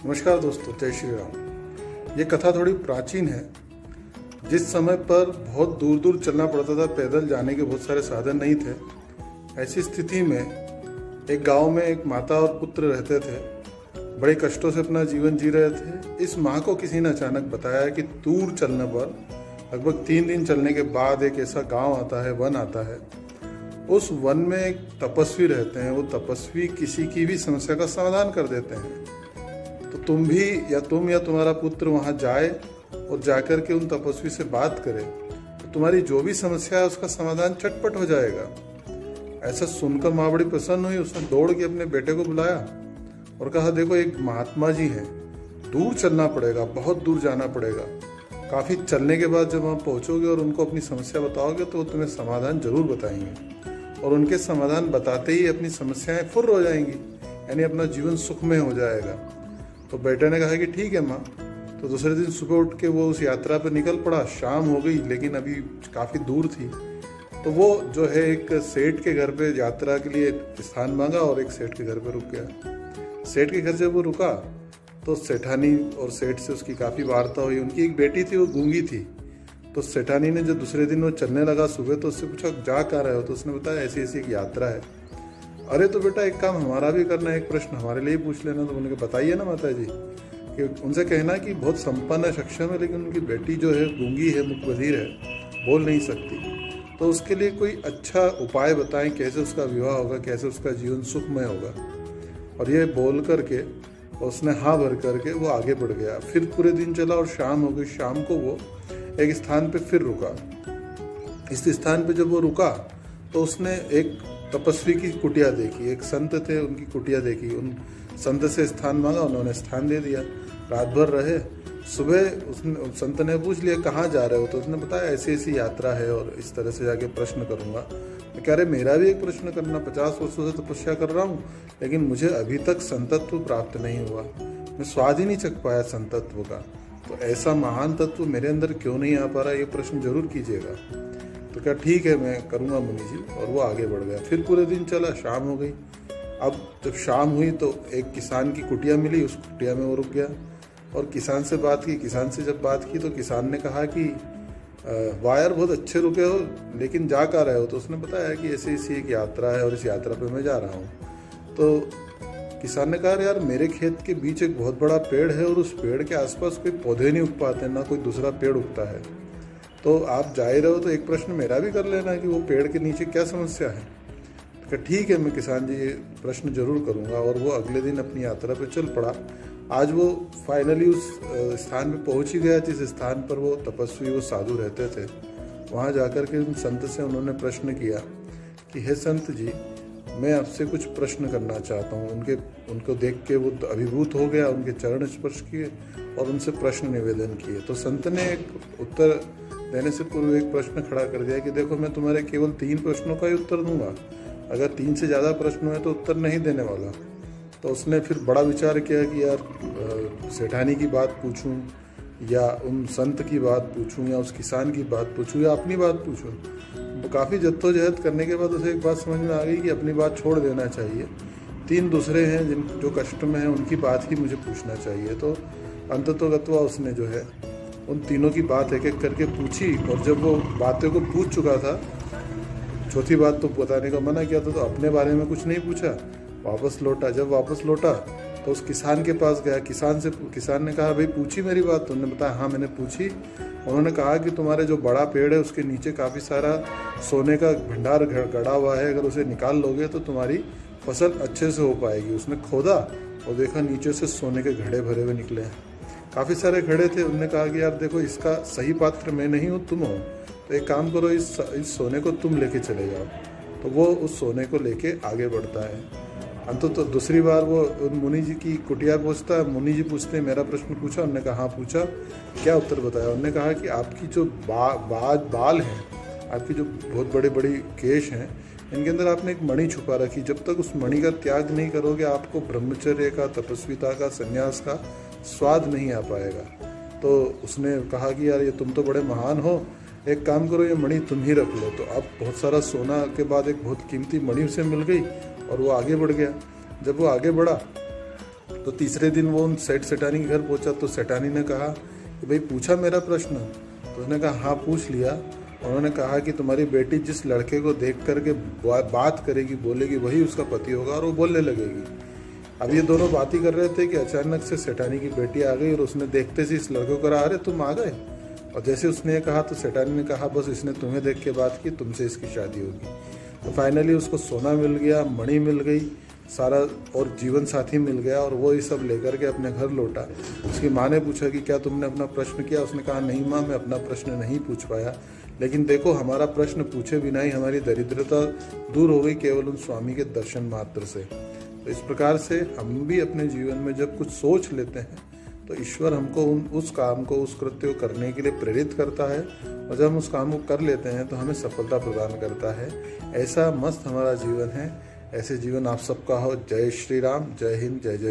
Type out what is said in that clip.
नमस्कार दोस्तों, जय श्री राम। ये कथा थोड़ी प्राचीन है। जिस समय पर बहुत दूर दूर चलना पड़ता था, पैदल जाने के बहुत सारे साधन नहीं थे, ऐसी स्थिति में एक गांव में एक माता और पुत्र रहते थे। बड़े कष्टों से अपना जीवन जी रहे थे। इस माँ को किसी ने अचानक बताया कि दूर चलने पर लगभग 3 दिन चलने के बाद एक ऐसा गांव आता है, वन आता है। उस वन में एक तपस्वी रहते हैं। वो तपस्वी किसी की भी समस्या का समाधान कर देते हैं। तो तुम या तुम्हारा पुत्र वहां जाए और जाकर के उन तपस्वी से बात करे तो तुम्हारी जो भी समस्या है उसका समाधान चटपट हो जाएगा। ऐसा सुनकर माँ बड़ी प्रसन्न हुई। उसने दौड़ के अपने बेटे को बुलाया और कहा, देखो एक महात्मा जी हैं, दूर चलना पड़ेगा, बहुत दूर जाना पड़ेगा। काफ़ी चलने के बाद जब वहाँ पहुँचोगे और उनको अपनी समस्या बताओगे तो वो तुम्हें समाधान जरूर बताएंगे और उनके समाधान बताते ही अपनी समस्याएं फुर्र हो जाएंगी, यानी अपना जीवन सुखमय हो जाएगा। तो बेटे ने कहा कि ठीक है माँ। तो दूसरे दिन सुबह उठ के वो उस यात्रा पर निकल पड़ा। शाम हो गई लेकिन अभी काफ़ी दूर थी। तो वो जो है एक सेठ के घर पे यात्रा के लिए स्थान मांगा और एक सेठ के घर पे रुक गया। सेठ के घर जब वो रुका तो सेठानी और सेठ से उसकी काफ़ी वार्ता हुई। उनकी एक बेटी थी, वो गूंगी थी। तो सेठानी ने जब दूसरे दिन वो चलने लगा सुबह तो उससे पूछा, जा कहाँ रहे हो? तो उसने बताया ऐसी ऐसी एक यात्रा है। अरे तो बेटा एक काम हमारा भी करना है, एक प्रश्न हमारे लिए पूछ लेना। तो उन्होंने कहा, बताइए ना माता जी। कि उनसे कहना कि बहुत संपन्न है, सक्षम है, लेकिन उनकी बेटी जो है गूंगी है, मुख बधिर है, बोल नहीं सकती। तो उसके लिए कोई अच्छा उपाय बताएं, कैसे उसका विवाह होगा, कैसे उसका जीवन सुखमय होगा। और ये बोल करके उसने हाँ भर करके वो आगे बढ़ गया। फिर पूरे दिन चला और शाम हो गई। शाम को वो एक स्थान पे फिर रुका। इस स्थान पे जब वो रुका तो उसने एक तपस्वी की कुटिया देखी। एक संत थे, उनकी कुटिया देखी। उन संत से स्थान मांगा, उन्होंने स्थान दे दिया। रात भर रहे। सुबह उसने संत ने पूछ लिया, कहाँ जा रहे हो? तो उसने बताया ऐसी ऐसी यात्रा है और इस तरह से जाके प्रश्न करूंगा। मैं कह रहे मेरा भी एक प्रश्न करना, 50 वर्षों से तपस्या कर रहा हूँ लेकिन मुझे अभी तक संतत्व प्राप्त नहीं हुआ। मैं स्वाद ही नहीं चख पाया संतत्व का। तो ऐसा महान तत्व मेरे अंदर क्यों नहीं आ पा रहा, ये प्रश्न जरूर कीजिएगा। तो क्या ठीक है, मैं करूँगा मुनि जी। और वो आगे बढ़ गया। फिर पूरे दिन चला, शाम हो गई। अब जब शाम हुई तो एक किसान की कुटिया मिली। उस कुटिया में वो रुक गया और किसान से बात की। किसान से जब बात की तो किसान ने कहा कि वाह यार, बहुत अच्छे रुके हो, लेकिन जा कहाँ रहे हो? तो उसने बताया कि ऐसी ऐसी एक यात्रा है और इस यात्रा पे मैं जा रहा हूँ। तो किसान ने कहा, यार मेरे खेत के बीच एक बहुत बड़ा पेड़ है और उस पेड़ के आसपास कोई पौधे नहीं उग पाते, ना कोई दूसरा पेड़ उगता है। तो आप जा ही रहे हो तो एक प्रश्न मेरा भी कर लेना कि वो पेड़ के नीचे क्या समस्या है। तो ठीक है, मैं किसान जी ये प्रश्न जरूर करूँगा। और वो अगले दिन अपनी यात्रा पे चल पड़ा। आज वो फाइनली उस स्थान पे पहुंच ही गया जिस स्थान पर वो तपस्वी, वो साधु रहते थे। वहाँ जाकर के उन संत से उन्होंने प्रश्न किया कि हे संत जी, मैं आपसे कुछ प्रश्न करना चाहता हूँ। उनको देख के वो अभिभूत हो गया, उनके चरण स्पर्श किए और उनसे प्रश्न निवेदन किए। तो संत ने एक उत्तर देने से पूर्व एक प्रश्न खड़ा कर दिया कि देखो, मैं तुम्हारे केवल 3 प्रश्नों का ही उत्तर दूंगा। अगर 3 से ज़्यादा प्रश्न हुए तो उत्तर नहीं देने वाला। तो उसने फिर बड़ा विचार किया कि यार सेठानी की बात पूछूं या उन संत की बात पूछूं या उस किसान की बात पूछूं या अपनी बात पूछूं। तो काफ़ी जद्दोजहद करने के बाद उसे एक बात समझ में आ गई कि अपनी बात छोड़ देना चाहिए। 3 दूसरे हैं जो कष्ट में हैं, उनकी बात ही मुझे पूछना चाहिए। तो अंततोगत्वा उसने जो है उन तीनों की बात एक एक करके पूछी। और जब वो बातों को पूछ चुका था, चौथी बात तो बताने का मना किया था, तो अपने बारे में कुछ नहीं पूछा, वापस लौटा। जब वापस लौटा तो उस किसान के पास गया। किसान ने कहा, भाई पूछी मेरी बात? तो उन्होंने बताया, हाँ मैंने पूछी। उन्होंने कहा कि तुम्हारे जो बड़ा पेड़ है उसके नीचे काफ़ी सारा सोने का भंडार गड़ा हुआ है, अगर उसे निकाल लोगे तो तुम्हारी फसल अच्छे से हो पाएगी। उसने खोदा और देखा नीचे से सोने के घड़े भरे हुए निकले हैं। काफ़ी सारे घड़े थे। उन्होंने कहा कि यार देखो, इसका सही पात्र मैं नहीं हूँ, तुम हो, तो एक काम करो, इस सोने को तुम लेके चले जाओ। तो वो उस सोने को लेके आगे बढ़ता है। तो दूसरी बार वो मुनि जी की कुटिया पहुँचता है। मुनि जी पूछते हैं, मेरा प्रश्न पूछा? उन्होंने कहा हाँ पूछा। क्या उत्तर बताया? उन्होंने कहा कि आपकी जो बाल हैं, आपकी जो बहुत बड़े बड़ी केश हैं, इनके अंदर आपने एक मणि छुपा रखी। जब तक उस मणि का त्याग नहीं करोगे आपको ब्रह्मचर्य का, तपस्विता का, संन्यास का स्वाद नहीं आ पाएगा। तो उसने कहा कि यार ये तुम तो बड़े महान हो, एक काम करो, ये मणि तुम ही रख लो। तो अब बहुत सारा सोना के बाद एक बहुत कीमती मणि उसे मिल गई और वो आगे बढ़ गया। जब वो आगे बढ़ा तो तीसरे दिन वो उन सेठानी के घर पहुंचा तो सेठानी ने कहा कि भाई पूछा मेरा प्रश्न? तो उसने कहा हाँ पूछ लिया। उन्होंने कहा कि तुम्हारी बेटी जिस लड़के को देख करके बात करेगी, बोलेगी, वही उसका पति होगा और वो बोलने लगेगी। अब ये दोनों बात ही कर रहे थे कि अचानक से सेठानी की बेटी आ गई और उसने देखते से इस लड़के को कहा अरे तुम आ गए। और जैसे उसने ये कहा तो सेठानी ने कहा बस इसने तुम्हें देख के बात की, तुमसे इसकी शादी होगी। तो फाइनली उसको सोना मिल गया, मणि मिल गई, सारा और जीवन साथी मिल गया और वो ये सब लेकर के अपने घर लौटा। उसकी माँ ने पूछा कि क्या तुमने अपना प्रश्न किया? उसने कहा नहीं माँ, मैं अपना प्रश्न नहीं पूछ पाया, लेकिन देखो हमारा प्रश्न पूछे बिना ही हमारी दरिद्रता दूर हो गई केवल उन स्वामी के दर्शन मात्र से। तो इस प्रकार से हम भी अपने जीवन में जब कुछ सोच लेते हैं तो ईश्वर हमको उस काम को, उस कृत्य को करने के लिए प्रेरित करता है और जब हम उस काम को कर लेते हैं तो हमें सफलता प्रदान करता है। ऐसा मस्त हमारा जीवन है। ऐसे जीवन आप सबका हो। जय श्री राम, जय हिंद, जय जय।